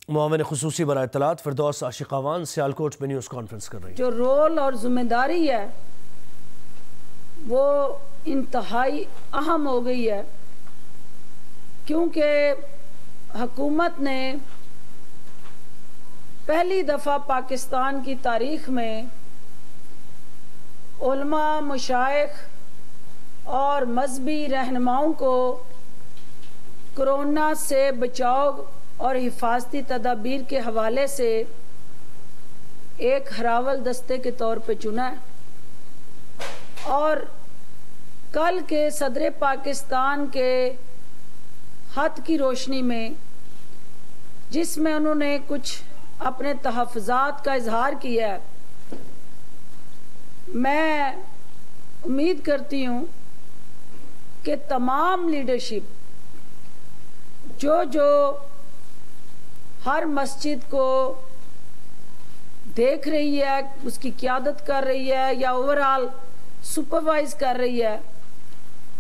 मुआविन खुसूसी बराए इत्तलात फिरदौस आशिकावान सियालकोट में news conference कर रही है। जो रोल और जिम्मेदारी है वो इंतहाई अहम हो गई है, क्योंकि हुकूमत ने पहली दफ़ा पाकिस्तान की तारीख़ में उलमा, मशाइख और मजहबी रहनुमाओं को कोरोना से बचाव और हिफाजती तदाबीर के हवाले से एक हरावल दस्ते के तौर पे चुना है। और कल के सदर पाकिस्तान के खत की रोशनी में, जिसमें उन्होंने कुछ अपने तहफ़्फ़ुज़ात का इजहार किया है, मैं उम्मीद करती हूँ कि तमाम लीडरशिप जो हर मस्जिद को देख रही है, उसकी क़यादत कर रही है या ओवरऑल सुपरवाइज कर रही है,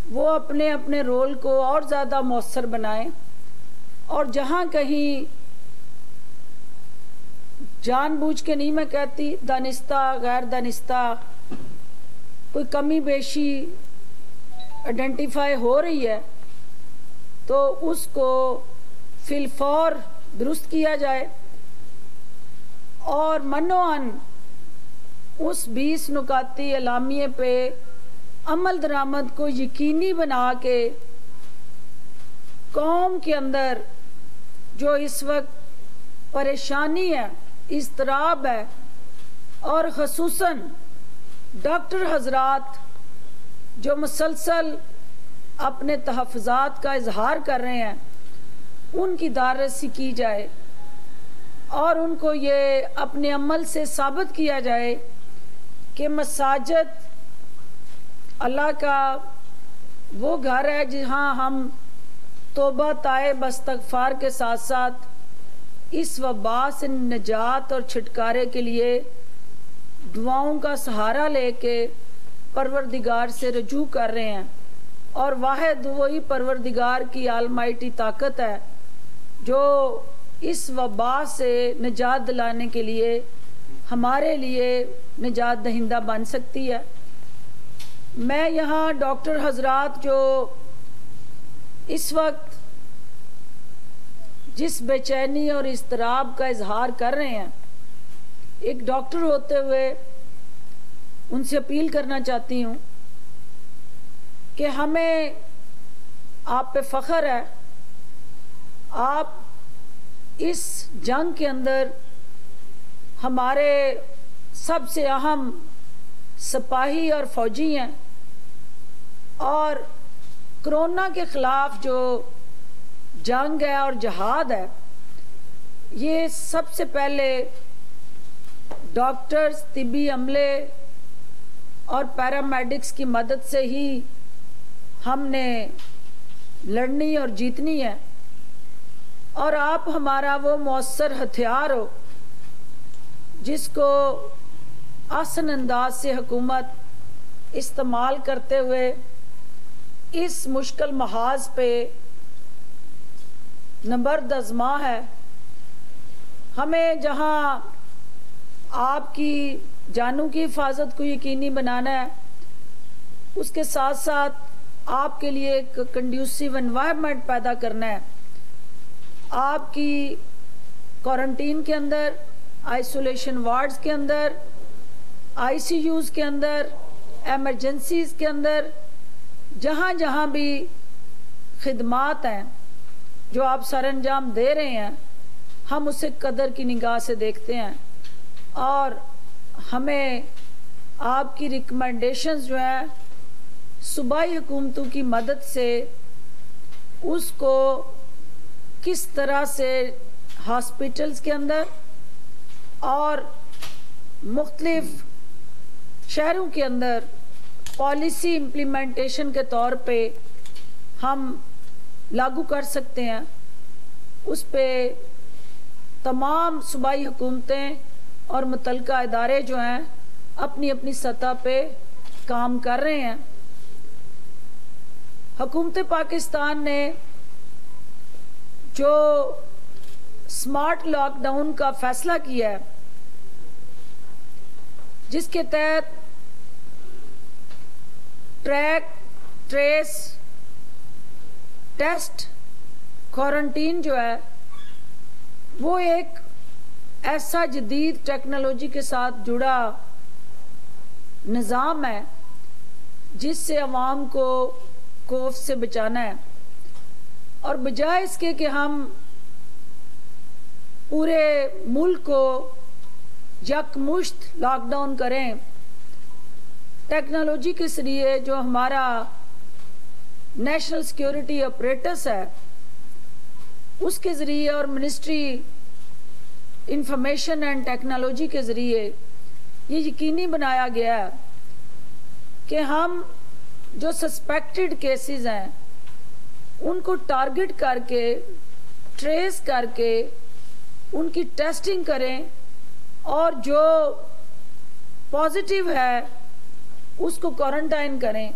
वो अपने अपने रोल को और ज़्यादा मौसर बनाएं। और जहाँ कहीं जानबूझ के नहीं, मैं कहती दानिस्ता गैर दानिस्ता कोई कमी बेशी आइडेंटिफाई हो रही है, तो उसको फिलफौर दुरुस्त किया जाए और मनोअन उस 20 नुकाती एलामिये पे अमल दरामद को यकीनी बना के कौम के अंदर जो इस वक्त परेशानी है, इज़्तिराब है, और ख़ुसूसन डॉक्टर हज़रात जो मुसलसल अपने तहफ़्फ़ुज़ात का इजहार कर रहे हैं, उनकी दारसी की जाए और उनको ये अपने अमल से साबित किया जाए कि मसाजिद अल्लाह का वो घर है जहाँ हम तौबा ताइब इस्तग़फ़ार के साथ साथ इस वबा से निजात और छुटकारे के लिए दुआओं का सहारा लेके परवरदिगार से रजू कर रहे हैं। और वाहिद वही परवरदिगार की आलमाइटी ताकत है जो इस वबा से निजात दिलाने के लिए हमारे लिए निजात दहिंदा बन सकती है। मैं यहाँ डॉक्टर हज़रात जो इस वक्त जिस बेचैनी और इज़्तिराब का इजहार कर रहे हैं, एक डॉक्टर होते हुए उनसे अपील करना चाहती हूँ कि हमें आप पे फ़ख्र है, आप इस जंग के अंदर हमारे सबसे अहम सिपाही और फ़ौजी हैं, और कोरोना के ख़िलाफ़ जो जंग है और जहाद है, ये सबसे पहले डॉक्टर्स, तिब्बी अमले और पैरामेडिक्स की मदद से ही हमने लड़नी और जीतनी है। और आप हमारा वो मौसर हथियार हो जिसको आसान अंदाज से हुकूमत इस्तेमाल करते हुए इस मुश्किल महाज पे नबर्द आज़मा है। हमें जहाँ आपकी जानों की हिफाजत को यकीनी बनाना है, उसके साथ साथ आपके लिए एक कंड्यूसिव एनवायरनमेंट पैदा करना है। आपकी क्वारंटीन के अंदर, आइसोलेशन वार्ड्स के अंदर, आईसीयूज़ के अंदर, एमरजेंसीज़ के अंदर, जहाँ जहाँ भी खिदमात हैं जो आप सरअंजाम दे रहे हैं, हम उसे कदर की निगाह से देखते हैं और हमें आपकी रिकमेंडेशंस जो हैं सूबाई हुकूमतों की मदद से उसको किस तरह से हॉस्पिटल्स के अंदर और मुख्तलिफ शहरों के अंदर पॉलिसी इम्प्लीमेंटेशन के तौर पे हम लागू कर सकते हैं, उस पे तमाम सूबाई हुकूमतें और मुतल्लिका इदारे जो हैं अपनी अपनी सतह पे काम कर रहे हैं। हुकूमत पाकिस्तान ने जो स्मार्ट लॉकडाउन का फैसला किया है, जिसके तहत ट्रैक, ट्रेस, टेस्ट, क्वारंटीन जो है वो एक ऐसा जदीद टेक्नोलॉजी के साथ जुड़ा निज़ाम है जिससे अवाम को खौफ से बचाना है। और बजाय इसके कि हम पूरे मुल्क को यकमुश्त लॉकडाउन करें, टेक्नोलॉजी के ज़रिए जो हमारा नेशनल सिक्योरिटी ऑपरेटर्स है उसके ज़रिए और मिनिस्ट्री इंफॉर्मेशन एंड टेक्नोलॉजी के ज़रिए ये यकीनी बनाया गया है कि हम जो सस्पेक्टेड केसेस हैं उनको टारगेट करके, ट्रेस करके उनकी टेस्टिंग करें और जो पॉजिटिव है उसको क्वारंटाइन करें,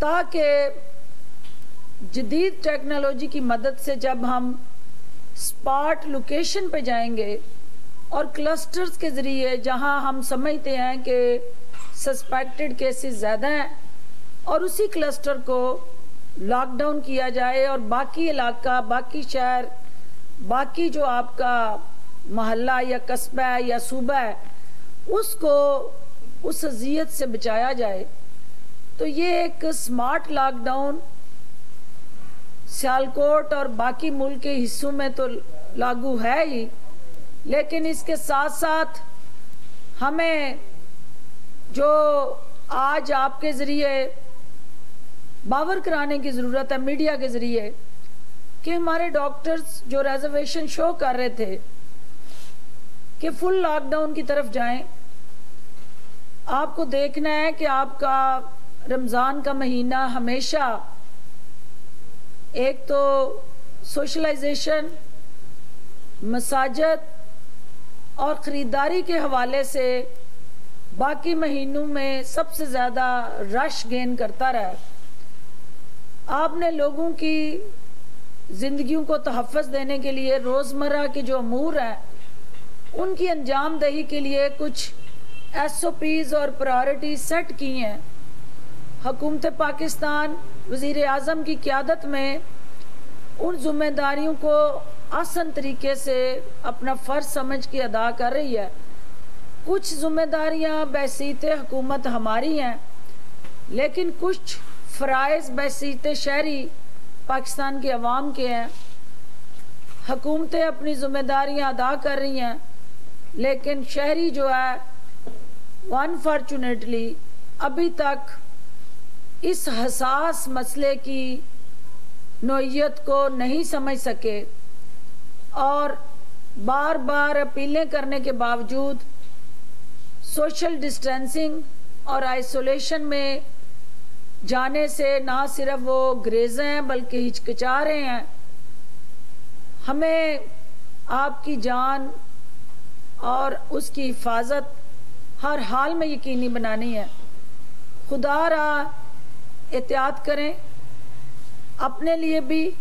ताकि जदीद टेक्नोलॉजी की मदद से जब हम स्पॉट लोकेशन पे जाएंगे और क्लस्टर्स के ज़रिए जहां हम समझते हैं कि सस्पेक्टेड केसेस ज़्यादा हैं और उसी क्लस्टर को लॉकडाउन किया जाए और बाकी इलाका, बाकी शहर, बाकी जो आपका मोहल्ला या कस्बा है या सूबा है उसको उस अज़ियत से बचाया जाए। तो ये एक स्मार्ट लॉकडाउन सियालकोट और बाकी मुल्क के हिस्सों में तो लागू है ही, लेकिन इसके साथ साथ हमें जो आज आपके ज़रिए बावर कराने की ज़रूरत है मीडिया के ज़रिए कि हमारे डॉक्टर्स जो रिजर्वेशन शो कर रहे थे कि फुल लॉकडाउन की तरफ जाएं। आपको देखना है कि आपका रमज़ान का महीना हमेशा एक तो सोशलाइजेशन, मसाजिद और ख़रीदारी के हवाले से बाकी महीनों में सबसे ज़्यादा रश गेन करता रहा। आपने लोगों की ज़िंदगियों को तहफ़्फ़ुज़ देने के लिए रोज़मर्रा के जो अमूर हैं उनकी अंजाम दही के लिए कुछ SOPs और प्रायोरिटी सेट की हैं। हुकूमत पाकिस्तान वज़ीर आज़म की क़यादत में उन ज़िम्मेदारियों को आसान तरीके से अपना फ़र्ज़ समझ के अदा कर रही है। कुछ ज़िम्मेदारियाँ बैसीत हुकूमत हमारी हैं, लेकिन कुछ फ़राइज़ बैसीत शहरी पाकिस्तान के अवाम के हैं। हुकूमतें अपनी ज़िम्मेदारियाँ अदा कर रही हैं, लेकिन शहरी जो है अनफॉर्चुनेटली अभी तक इस हसास मसले की नोयत को नहीं समझ सके और बार बार अपीलें करने के बावजूद सोशल डिस्टेंसिंग और आइसोलेशन में जाने से ना सिर्फ वो ग्रेज़ हैं बल्कि हिचकिचा रहे हैं। हमें आपकी जान और उसकी हिफाजत हर हाल में यकीनी बनानी है। खुदा रा एहतियात करें, अपने लिए भी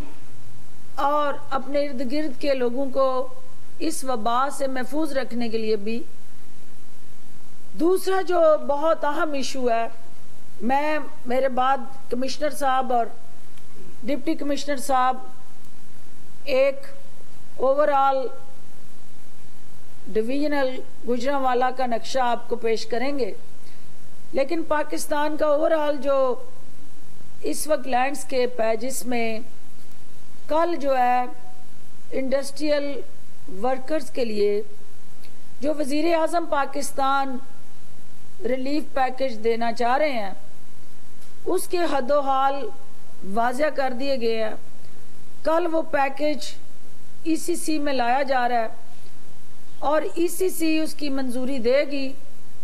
और अपने इर्द गिर्द के लोगों को इस वबा से महफूज रखने के लिए भी। दूसरा जो बहुत अहम इशू है, मैं मेरे बाद कमिश्नर साहब और डिप्टी कमिश्नर साहब एक ओवरऑल डिवीजनल गुजरांवाला का नक्शा आपको पेश करेंगे, लेकिन पाकिस्तान का ओवरऑल जो इस वक्त लैंडस्केप है जिसमें कल जो है इंडस्ट्रियल वर्कर्स के लिए जो वज़ीर आज़म पाकिस्तान रिलीफ पैकेज देना चाह रहे हैं उसके हदोहाल वाज़ह कर दिए गए हैं। कल वो पैकेज ECC में लाया जा रहा है और ECC उसकी मंजूरी देगी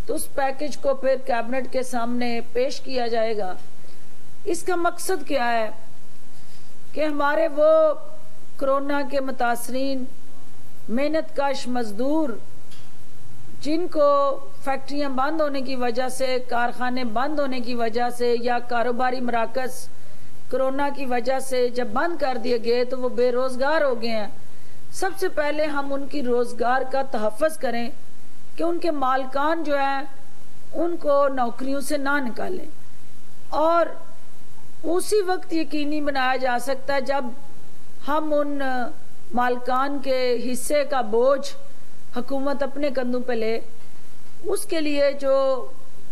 तो उस पैकेज को फिर कैबिनेट के सामने पेश किया जाएगा। इसका मकसद क्या है कि हमारे वो कोरोना के मुतासरीन मेहनत कश मजदूर जिनको फैक्ट्रियां बंद होने की वजह से, कारखाने बंद होने की वजह से या कारोबारी मराकज़ कोरोना की वजह से जब बंद कर दिए गए तो वो बेरोज़गार हो गए हैं। सबसे पहले हम उनकी रोज़गार का तहफ़्फ़ुज़ करें कि उनके मालकान जो हैं उनको नौकरियों से ना निकालें, और उसी वक्त यकीनी बनाया जा सकता है जब हम उन मालकान के हिस्से का बोझ हुकूमत अपने कंधों पे ले। उसके लिए जो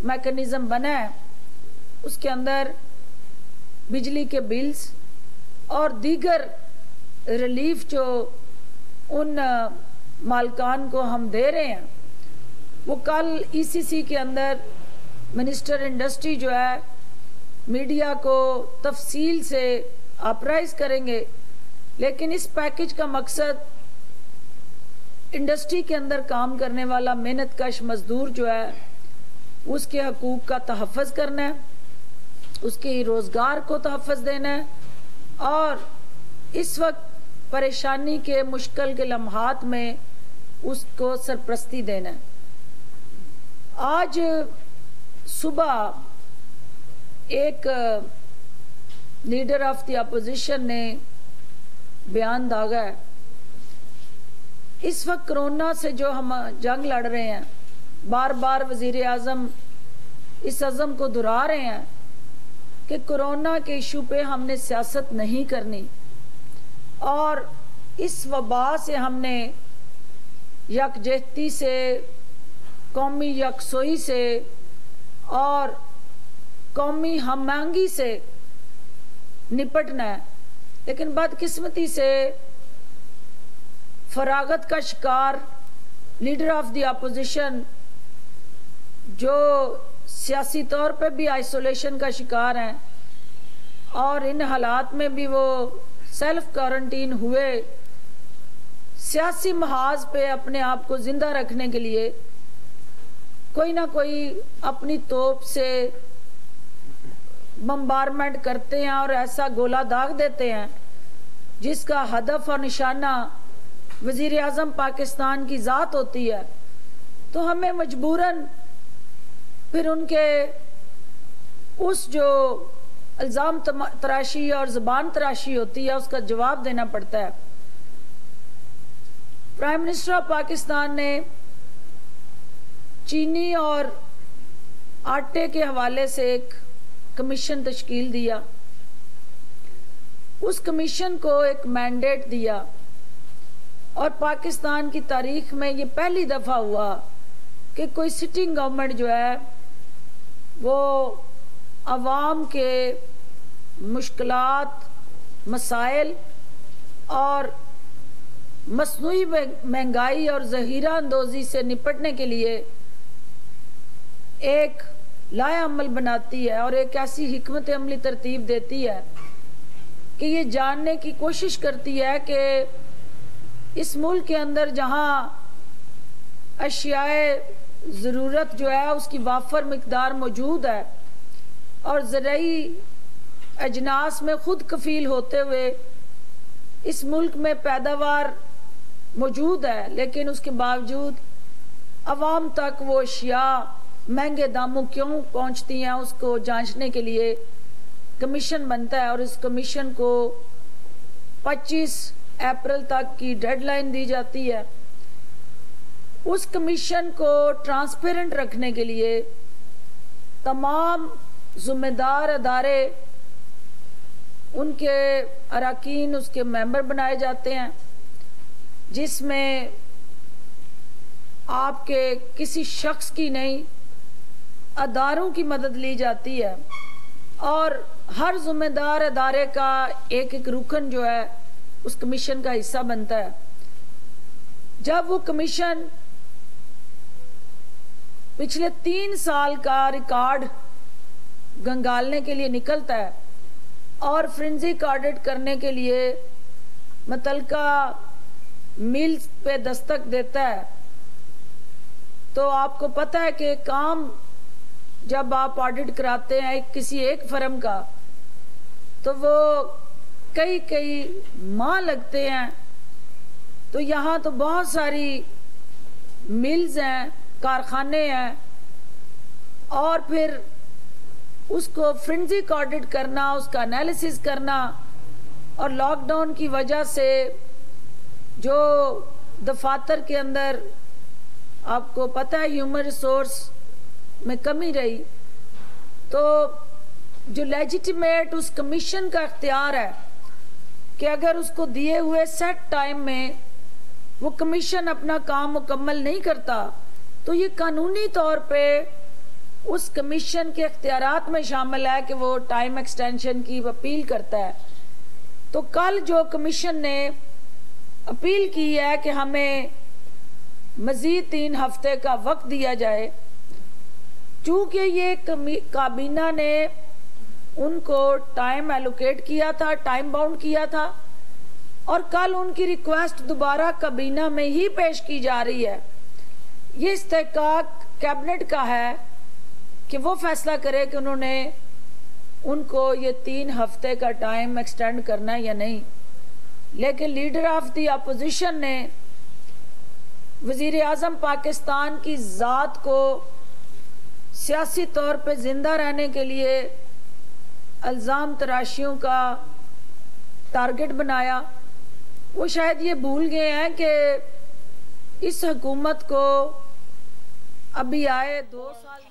मैकेनिज़्म बना है उसके अंदर बिजली के बिल्स और दीगर रिलीफ जो उन मालकान को हम दे रहे हैं, वो कल ईसीसी के अंदर मिनिस्टर इंडस्ट्री जो है मीडिया को तफसील से अपराइज करेंगे। लेकिन इस पैकेज का मकसद इंडस्ट्री के अंदर काम करने वाला मेहनतकश मजदूर जो है उसके हकूक़ का तहफ़्फ़ुज़ करना है, उसके रोज़गार को तहफ़्फ़ुज़ देना है, और इस वक्त परेशानी के मुश्किल के लम्हात में उसको सरपरस्ती देना है। आज सुबह एक लीडर ऑफ द अपोजिशन ने बयान दागा है, इस वक्त कोरोना से जो हम जंग लड़ रहे हैं, बार बार वज़ीर आज़म इस अज़म को दोहरा रहे हैं कि कोरोना के इशू पे हमने सियासत नहीं करनी, और इस वबा से हमने यकजहती से, कौमी यकसोई से और कौमी हमआहंगी से निपटना है। लेकिन बदकिस्मती से फरागत का शिकार लीडर ऑफ द अपोजिशन, जो सियासी तौर पे भी आइसोलेशन का शिकार हैं और इन हालात में भी वो सेल्फ क्वारंटीन हुए, सियासी महाज पे अपने आप को जिंदा रखने के लिए कोई ना कोई अपनी तोप से बम्बारमेंट करते हैं और ऐसा गोला दाग देते हैं जिसका हदफ और निशाना वज़ीर आज़म पाकिस्तान की ज़ात होती है। तो हमें मजबूरन फिर उनके उस जो इल्ज़ाम तराशी और ज़बान तराशी होती है उसका जवाब देना पड़ता है। प्राइम मिनिस्टर ऑफ पाकिस्तान ने चीनी और आटे के हवाले से एक कमीशन तश्कील दिया, उस कमीशन को एक मैंडेट दिया, और पाकिस्तान की तारीख में ये पहली दफ़ा हुआ कि कोई सिटिंग गवर्नमेंट जो है वो अवाम के मुश्किलात, मसाइल और मसनूई महंगाई और ज़हीरा अंदोज़ी से निपटने के लिए एक लाया अमल बनाती है और एक ऐसी हिकमत अमली तरतीब देती है कि ये जानने की कोशिश करती है कि इस मुल्क के अंदर जहाँ अशियाए ज़रूरत जो है उसकी वाफर मिकदार मौजूद है और ज़राई अजनास में खुद कफ़ील होते हुए इस मुल्क में पैदावार मौजूद है, लेकिन उसके बावजूद अवाम तक वो अशिया महंगे दामों क्यों पहुंचती हैं उसको जांचने के लिए कमीशन बनता है। और इस कमीशन को 25 अप्रैल तक की डेडलाइन दी जाती है। उस कमीशन को ट्रांसपेरेंट रखने के लिए तमाम ज़िम्मेदार अदारे, उनके अरकान, उसके मेंबर बनाए जाते हैं, जिसमें आपके किसी शख्स की नहीं अदारों की मदद ली जाती है, और हर ज़िम्मेदार अदारे का एक एक रुकन जो है उस कमीशन का हिस्सा बनता है। जब वो कमीशन पिछले 3 साल का रिकॉर्ड गंगालने के लिए निकलता है और फोरेंसिक ऑडिट करने के लिए मुतल्लिका मिल्स पे दस्तक देता है, तो आपको पता है कि काम जब आप ऑडिट कराते हैं किसी एक फर्म का तो वो कई माह लगते हैं। तो यहाँ तो बहुत सारी मिल्स हैं, कारखाने हैं, और फिर उसको फोरेंसिक ऑडिट करना, उसका एनालिसिस करना, और लॉकडाउन की वजह से जो दफातर के अंदर आपको पता है ह्यूमन रिसोर्स में कमी रही, तो जो लेजिटिमेट उस कमीशन का इख्तियार है कि अगर उसको दिए हुए सेट टाइम में वो कमीशन अपना काम मुकम्मल नहीं करता तो ये कानूनी तौर पे उस कमीशन के इख्तियारात में शामिल है कि वो टाइम एक्सटेंशन की अपील करता है। तो कल जो कमीशन ने अपील की है कि हमें मज़ीद 3 हफ्ते का वक्त दिया जाए, चूँकि ये काबीना ने उनको टाइम एलोकेट किया था, टाइम बाउंड किया था, और कल उनकी रिक्वेस्ट दोबारा काबीना में ही पेश की जा रही है। ये इस्तेहकाक कैबिनेट का है कि वो फैसला करे कि उन्होंने उनको ये 3 हफ्ते का टाइम एक्सटेंड करना है या नहीं। लेकिन लीडर ऑफ द अपोजिशन ने वज़ीर आज़म पाकिस्तान की ज़ात को सियासी तौर पे ज़िंदा रहने के लिए इल्ज़ाम तराशियों का टारगेट बनाया। वो शायद ये भूल गए हैं कि इस हुकूमत को अभी आए 2 साल